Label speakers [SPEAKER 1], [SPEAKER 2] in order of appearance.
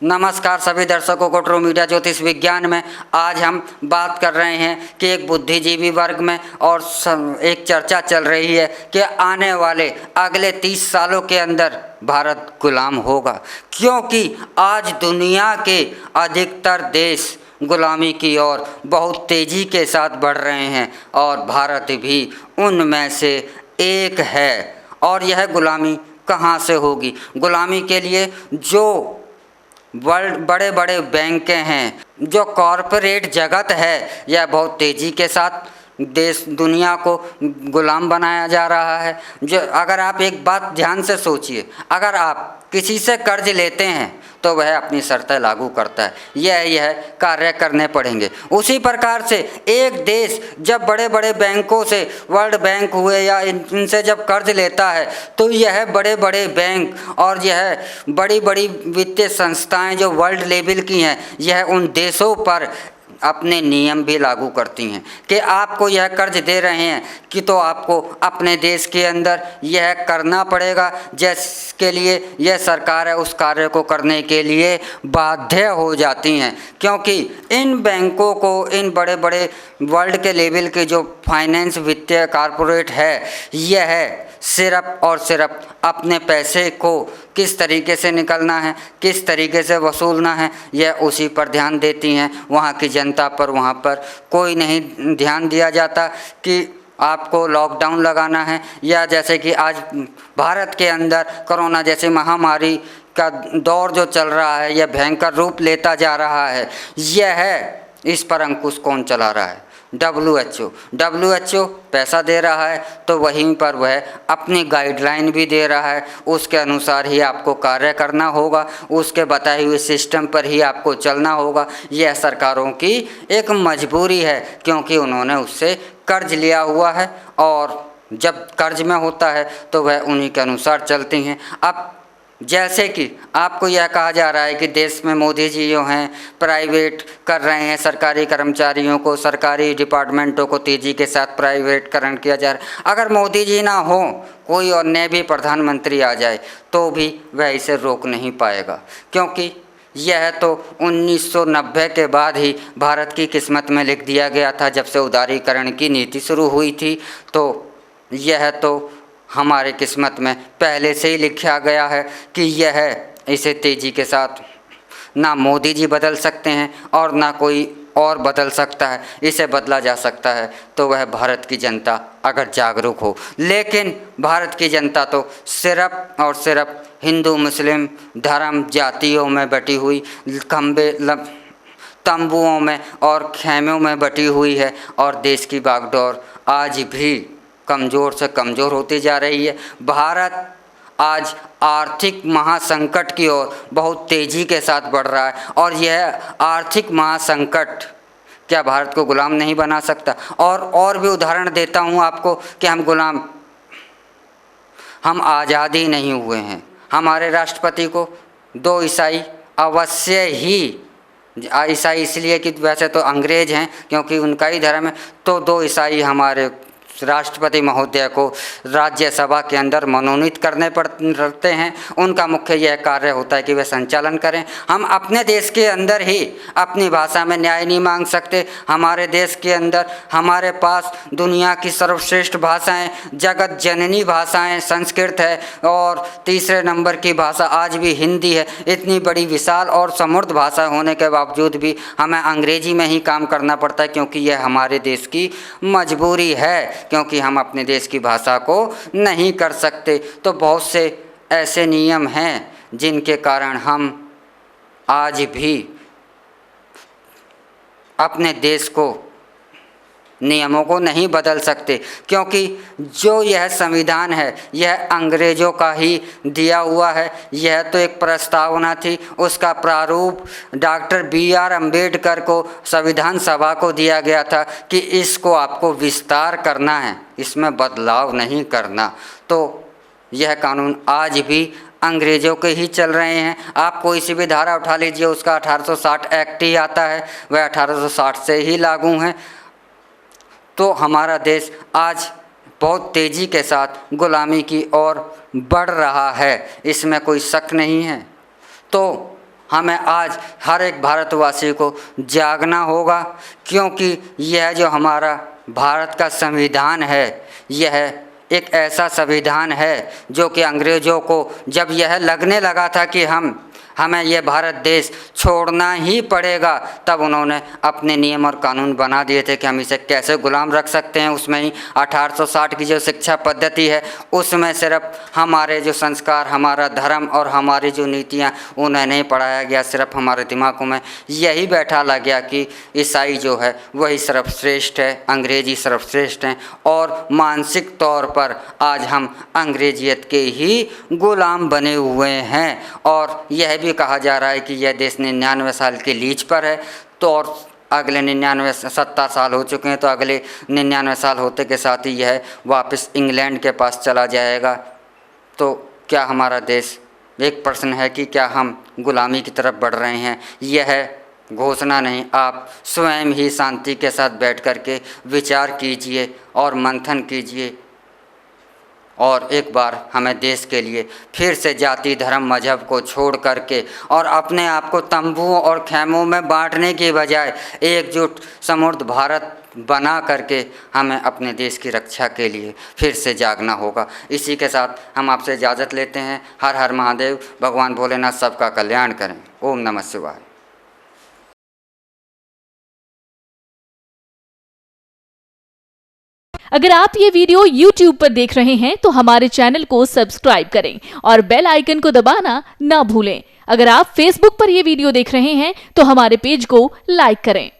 [SPEAKER 1] नमस्कार सभी दर्शकों को। ट्रू मीडिया ज्योतिष विज्ञान में आज हम बात कर रहे हैं कि एक बुद्धिजीवी वर्ग में और एक चर्चा चल रही है कि आने वाले अगले 30 सालों के अंदर भारत गुलाम होगा, क्योंकि आज दुनिया के अधिकतर देश गुलामी की ओर बहुत तेज़ी के साथ बढ़ रहे हैं और भारत भी उनमें से एक है। और यह गुलामी कहाँ से होगी? गुलामी के लिए जो वर्ल्ड बड़े बड़े बैंक हैं, जो कॉरपोरेट जगत है, यह बहुत तेज़ी के साथ देश दुनिया को गुलाम बनाया जा रहा है। जो अगर आप एक बात ध्यान से सोचिए, अगर आप किसी से कर्ज लेते हैं तो वह अपनी शर्तें लागू करता है, यह कार्य करने पड़ेंगे। उसी प्रकार से एक देश जब बड़े बड़े बैंकों से, वर्ल्ड बैंक हुए या इनसे जब कर्ज लेता है तो यह बड़े बड़े बैंक और यह बड़ी बड़ी वित्तीय संस्थाएं जो वर्ल्ड लेवल की हैं, यह उन देशों पर अपने नियम भी लागू करती हैं कि आपको यह कर्ज दे रहे हैं कि तो आपको अपने देश के अंदर यह करना पड़ेगा, जिसके लिए यह सरकार है उस कार्य को करने के लिए बाध्य हो जाती हैं। क्योंकि इन बैंकों को, इन बड़े बड़े वर्ल्ड के लेवल के जो फाइनेंस वित्तीय कॉरपोरेट है, यह सिर्फ और सिर्फ अपने पैसे को किस तरीके से निकलना है, किस तरीके से वसूलना है, यह उसी पर ध्यान देती हैं। वहाँ की जनता पर, वहाँ पर कोई नहीं ध्यान दिया जाता कि आपको लॉकडाउन लगाना है, या जैसे कि आज भारत के अंदर कोरोना जैसी महामारी का दौर जो चल रहा है, यह भयंकर रूप लेता जा रहा है। इस पर अंकुश कौन चला रहा है? WHO पैसा दे रहा है तो वहीं पर वह अपनी गाइडलाइन भी दे रहा है, उसके अनुसार ही आपको कार्य करना होगा, उसके बताए हुए सिस्टम पर ही आपको चलना होगा। यह सरकारों की एक मजबूरी है, क्योंकि उन्होंने उससे कर्ज लिया हुआ है और जब कर्ज में होता है तो वह उन्हीं के अनुसार चलती हैं। अब जैसे कि आपको यह कहा जा रहा है कि देश में मोदी जी जो हैं प्राइवेट कर रहे हैं, सरकारी कर्मचारियों को, सरकारी डिपार्टमेंटों को तेज़ी के साथ प्राइवेटकरण किया जा रहा है। अगर मोदी जी ना हो, कोई और नए भी प्रधानमंत्री आ जाए तो भी वह इसे रोक नहीं पाएगा, क्योंकि यह तो 1990 के बाद ही भारत की किस्मत में लिख दिया गया था। जब से उदारीकरण की नीति शुरू हुई थी तो यह तो हमारे किस्मत में पहले से ही लिखा गया है कि यह इसे तेज़ी के साथ ना मोदी जी बदल सकते हैं और ना कोई और बदल सकता है। इसे बदला जा सकता है तो वह भारत की जनता अगर जागरूक हो। लेकिन भारत की जनता तो सिर्फ और सिर्फ हिंदू मुस्लिम धर्म जातियों में बटी हुई तंबुओं में और खेमों में बटी हुई है और देश की बागडोर आज भी कमज़ोर से कमज़ोर होती जा रही है। भारत आज आर्थिक महासंकट की ओर बहुत तेज़ी के साथ बढ़ रहा है और यह आर्थिक महासंकट क्या भारत को गुलाम नहीं बना सकता? और भी उदाहरण देता हूँ आपको कि हम आज़ाद ही नहीं हुए हैं। हमारे राष्ट्रपति को 2 ईसाई अवश्य ही, ईसाई इसलिए कि वैसे तो अंग्रेज हैं क्योंकि उनका ही धर्म है, तो 2 ईसाई हमारे राष्ट्रपति महोदय को राज्यसभा के अंदर मनोनीत करने पड़ते हैं। उनका मुख्य यह कार्य होता है कि वे संचालन करें। हम अपने देश के अंदर ही अपनी भाषा में न्याय नहीं मांग सकते। हमारे देश के अंदर हमारे पास दुनिया की सर्वश्रेष्ठ भाषाएं, जगत जननी भाषाएं संस्कृत है और तीसरे नंबर की भाषा आज भी हिंदी है। इतनी बड़ी विशाल और समृद्ध भाषा होने के बावजूद भी हमें अंग्रेजी में ही काम करना पड़ता है, क्योंकि यह हमारे देश की मजबूरी है, क्योंकि हम अपने देश की भाषा को नहीं कर सकते। तो बहुत से ऐसे नियम हैं जिनके कारण हम आज भी अपने देश को, नियमों को नहीं बदल सकते, क्योंकि जो यह संविधान है यह अंग्रेज़ों का ही दिया हुआ है। यह तो एक प्रस्तावना थी, उसका प्रारूप डॉक्टर BR अम्बेडकर को संविधान सभा को दिया गया था कि इसको आपको विस्तार करना है, इसमें बदलाव नहीं करना। तो यह कानून आज भी अंग्रेज़ों के ही चल रहे हैं। आप कोई सी भी धारा उठा लीजिए, उसका 1860 एक्ट ही आता है, वह 1860 से ही लागू हैं। तो हमारा देश आज बहुत तेज़ी के साथ गुलामी की ओर बढ़ रहा है, इसमें कोई शक नहीं है। तो हमें आज हर एक भारतवासी को जागना होगा, क्योंकि यह जो हमारा भारत का संविधान है, यह एक ऐसा संविधान है जो कि अंग्रेज़ों को जब यह लगने लगा था कि हमें यह भारत देश छोड़ना ही पड़ेगा, तब उन्होंने अपने नियम और कानून बना दिए थे कि हम इसे कैसे गुलाम रख सकते हैं। उसमें ही 1860 की जो शिक्षा पद्धति है, उसमें सिर्फ हमारे जो संस्कार, हमारा धर्म और हमारी जो नीतियाँ, उन्हें नहीं पढ़ाया गया। सिर्फ हमारे दिमागों में यही बैठा ला गया कि ईसाई जो है वही सर्वश्रेष्ठ है, अंग्रेजी सर्वश्रेष्ठ हैं, और मानसिक तौर पर आज हम अंग्रेजियत के ही गुलाम बने हुए हैं। और यह भी कहा जा रहा है कि यह देश 99 साल के लीज पर है, तो और अगले 70 साल हो चुके हैं, तो अगले 99 साल होते के साथ ही यह वापस इंग्लैंड के पास चला जाएगा। तो क्या हमारा देश, एक प्रश्न है कि क्या हम गुलामी की तरफ बढ़ रहे हैं? यह घोषणा नहीं, आप स्वयं ही शांति के साथ बैठ कर के विचार कीजिए और मंथन कीजिए, और एक बार हमें देश के लिए फिर से जाति, धर्म, मजहब को छोड़ करके और अपने आप को तंबुओं और खेमों में बांटने की बजाय एकजुट समृद्ध भारत बना करके हमें अपने देश की रक्षा के लिए फिर से जागना होगा। इसी के साथ हम आपसे इजाज़त लेते हैं। हर हर महादेव। भगवान भोलेनाथ सबका कल्याण करें। ओम नमः शिवाय।
[SPEAKER 2] अगर आप ये वीडियो YouTube पर देख रहे हैं तो हमारे चैनल को सब्सक्राइब करें और बेल आइकन को दबाना ना भूलें। अगर आप Facebook पर ये वीडियो देख रहे हैं तो हमारे पेज को लाइक करें।